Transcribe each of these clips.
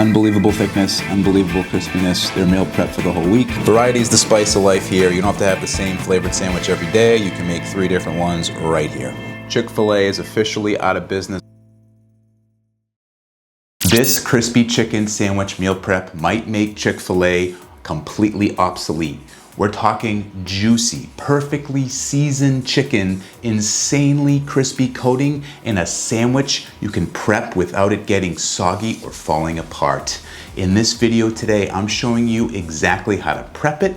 Unbelievable thickness, unbelievable crispiness. They're meal prep for the whole week. Variety is the spice of life here. You don't have to have the same flavored sandwich every day. You can make 3 different ones right here. Chick-fil-A is officially out of business. This crispy chicken sandwich meal prep might make Chick-fil-A completely obsolete. We're talking juicy, perfectly seasoned chicken, insanely crispy coating, in a sandwich you can prep without it getting soggy or falling apart. In this video today, I'm showing you exactly how to prep it,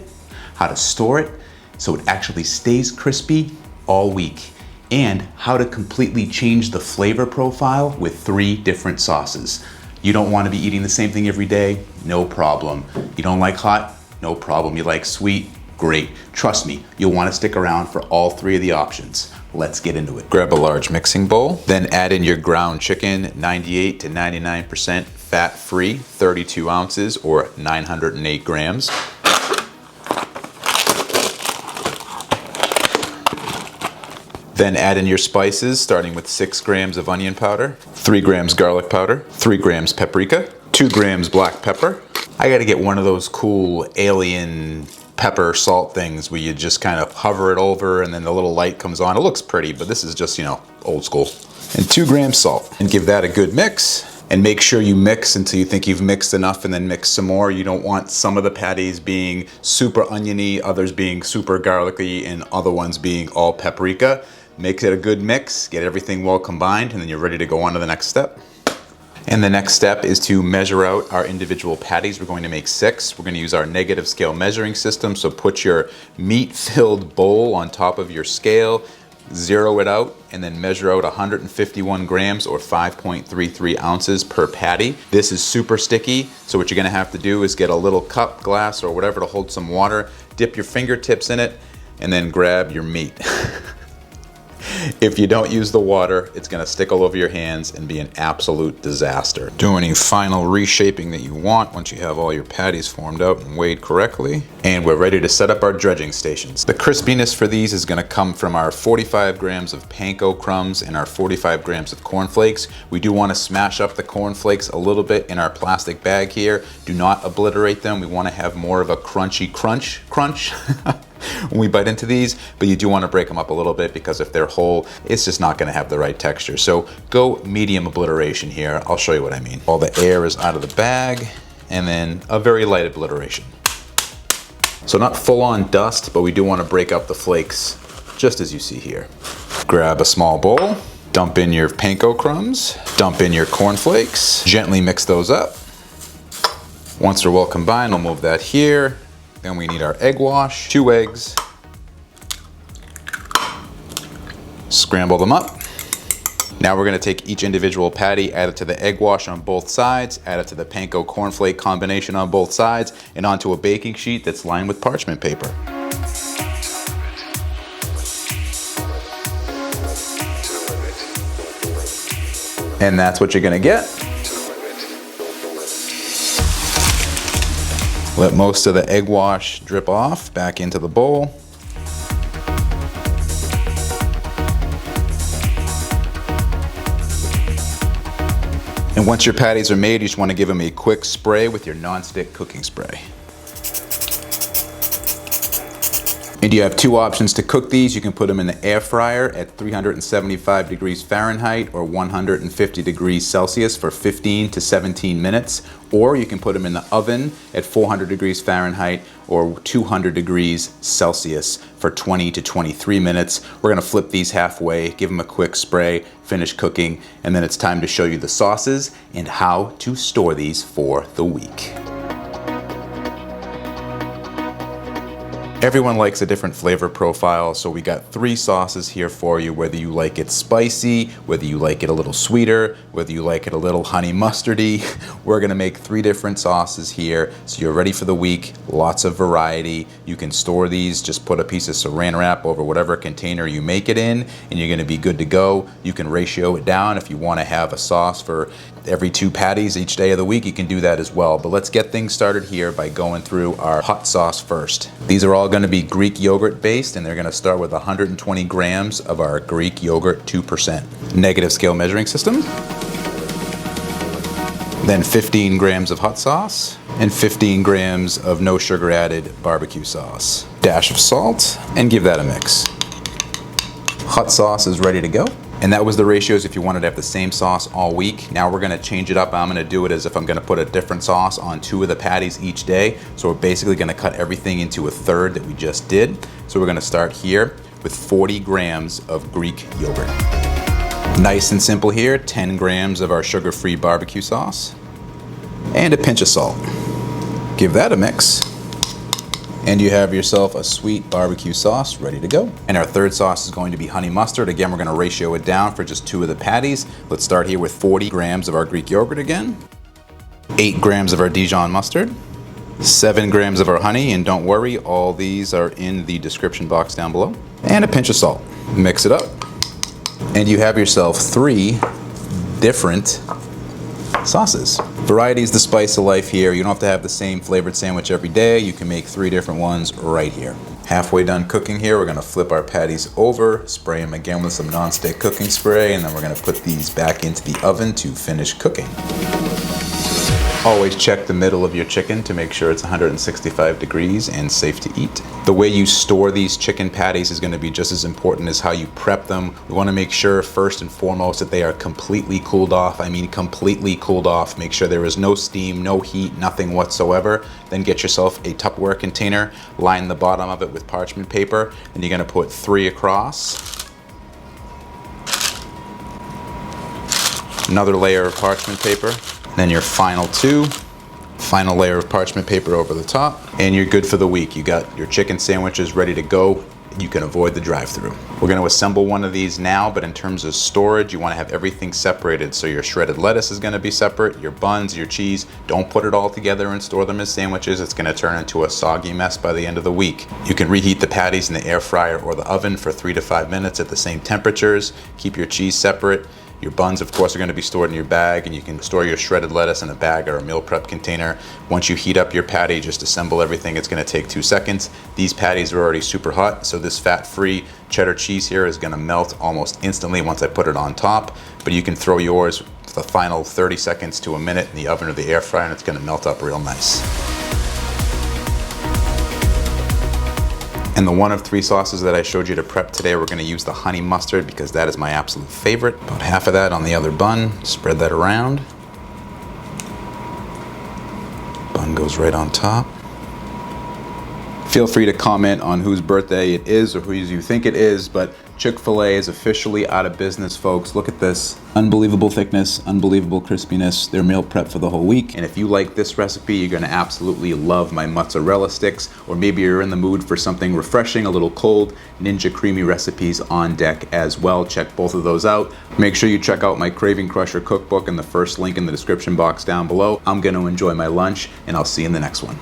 how to store it so it actually stays crispy all week, and how to completely change the flavor profile with 3 different sauces. You don't want to be eating the same thing every day? No problem. You don't like hot? No problem. You like sweet? Great. Trust me, you'll want to stick around for all 3 of the options. Let's get into it. Grab a large mixing bowl, then add in your ground chicken, 98 to 99% fat-free, 32 ounces or 908 grams. Then add in your spices, starting with 6 grams of onion powder, 3 grams garlic powder, 3 grams paprika, 2 grams black pepper. I gotta get one of those cool alien pepper salt things where you just kind of hover it over and then the little light comes on. It looks pretty, but this is just, old school. And 2 grams salt. And give that a good mix. And make sure you mix until you think you've mixed enough and then mix some more. You don't want some of the patties being super oniony, others being super garlicky, and other ones being all paprika. Make it a good mix, get everything well combined, and then you're ready to go on to the next step. And the next step is to measure out our individual patties. We're going to make 6. We're going to use our negative scale measuring system. So put your meat-filled bowl on top of your scale, zero it out, and then measure out 151 grams or 5.33 ounces per patty. This is super sticky, so what you're going to have to do is get a little cup, glass, or whatever to hold some water, dip your fingertips in it, and then grab your meat. If you don't use the water, it's gonna stick all over your hands and be an absolute disaster. Do any final reshaping that you want once you have all your patties formed out and weighed correctly. And we're ready to set up our dredging stations. The crispiness for these is gonna come from our 45 grams of panko crumbs and our 45 grams of cornflakes. We do wanna smash up the cornflakes a little bit in our plastic bag here. Do not obliterate them. We wanna have more of a crunchy crunch when we bite into these, but you do want to break them up a little bit because if they're whole, it's just not going to have the right texture. So go medium obliteration here. I'll show you what I mean. All the air is out of the bag, and then a very light obliteration. So not full on dust, but we do want to break up the flakes just as you see here. Grab a small bowl, dump in your panko crumbs, dump in your cornflakes, gently mix those up. Once they're well combined, we'll move that here. Then we need our egg wash, 2 eggs. Scramble them up. Now we're gonna take each individual patty, add it to the egg wash on both sides, add it to the panko cornflake combination on both sides, and onto a baking sheet that's lined with parchment paper. And that's what you're gonna get. Let most of the egg wash drip off back into the bowl. And once your patties are made, you just want to give them a quick spray with your non-stick cooking spray. And you have 2 options to cook these. You can put them in the air fryer at 375 degrees Fahrenheit or 150 degrees Celsius for 15 to 17 minutes. Or you can put them in the oven at 400 degrees Fahrenheit or 200 degrees Celsius for 20 to 23 minutes. We're gonna flip these halfway, give them a quick spray, finish cooking, and then it's time to show you the sauces and how to store these for the week. Everyone likes a different flavor profile, so we got 3 sauces here for you, whether you like it spicy, whether you like it a little sweeter, whether you like it a little honey mustardy. We're gonna make 3 different sauces here, so you're ready for the week. Lots of variety. You can store these, just put a piece of saran wrap over whatever container you make it in, and you're gonna be good to go. You can ratio it down if you wanna have a sauce for every 2 patties each day of the week, you can do that as well. But let's get things started here by going through our hot sauce first. These are all gonna be Greek yogurt based, and they're gonna start with 120 grams of our Greek yogurt 2%. Negative scale measuring system. then 15 grams of hot sauce, and 15 grams of no sugar added barbecue sauce. Dash of salt, and give that a mix. Hot sauce is ready to go. And that was the ratios if you wanted to have the same sauce all week. Now we're gonna change it up. I'm gonna do it as if I'm gonna put a different sauce on 2 of the patties each day. So we're basically gonna cut everything into a third that we just did. So we're gonna start here with 40 grams of Greek yogurt. Nice and simple here, 10 grams of our sugar-free barbecue sauce, and a pinch of salt. Give that a mix. And you have yourself a sweet barbecue sauce ready to go. And our third sauce is going to be honey mustard. Again, we're gonna ratio it down for just 2 of the patties. Let's start here with 40 grams of our Greek yogurt again, 8 grams of our Dijon mustard, 7 grams of our honey, and don't worry, all these are in the description box down below, and a pinch of salt. Mix it up, and you have yourself 3 different sauces. Variety is the spice of life here. You don't have to have the same flavored sandwich every day. You can make 3 different ones right here. Halfway done cooking here, we're gonna flip our patties over, spray them again with some non-stick cooking spray, and then we're gonna put these back into the oven to finish cooking. Always check the middle of your chicken to make sure it's 165 degrees and safe to eat. The way you store these chicken patties is going to be just as important as how you prep them. We want to make sure first and foremost that they are completely cooled off. I mean completely cooled off. Make sure there is no steam, no heat, nothing whatsoever. Then get yourself a Tupperware container, line the bottom of it with parchment paper, and you're going to put 3 across. Another layer of parchment paper. Then your final 2, final layer of parchment paper over the top, and you're good for the week. You got your chicken sandwiches ready to go. You can avoid the drive-through. We're gonna assemble one of these now, but in terms of storage, you wanna have everything separated. So your shredded lettuce is gonna be separate, your buns, your cheese. Don't put it all together and store them as sandwiches. It's gonna turn into a soggy mess by the end of the week. You can reheat the patties in the air fryer or the oven for 3 to 5 minutes at the same temperatures. Keep your cheese separate. Your buns, of course, are going to be stored in your bag, and you can store your shredded lettuce in a bag or a meal prep container. Once you heat up your patty, just assemble everything. It's going to take 2 seconds. These patties are already super hot, so this fat-free cheddar cheese here is going to melt almost instantly once I put it on top. But you can throw yours for the final 30 seconds to a minute in the oven or the air fryer, and it's going to melt up real nice. And the one of 3 sauces that I showed you to prep today, we're gonna use the honey mustard because that is my absolute favorite. About half of that on the other bun, spread that around. Bun goes right on top. Feel free to comment on whose birthday it is or whose you think it is, but Chick-fil-A is officially out of business, folks. Look at this. Unbelievable thickness, unbelievable crispiness. They're meal prep for the whole week. And if you like this recipe, you're gonna absolutely love my mozzarella sticks, or maybe you're in the mood for something refreshing, a little cold. Ninja Creamy recipes on deck as well. Check both of those out. Make sure you check out my Craving Crusher cookbook in the first link in the description box down below. I'm gonna enjoy my lunch, and I'll see you in the next one.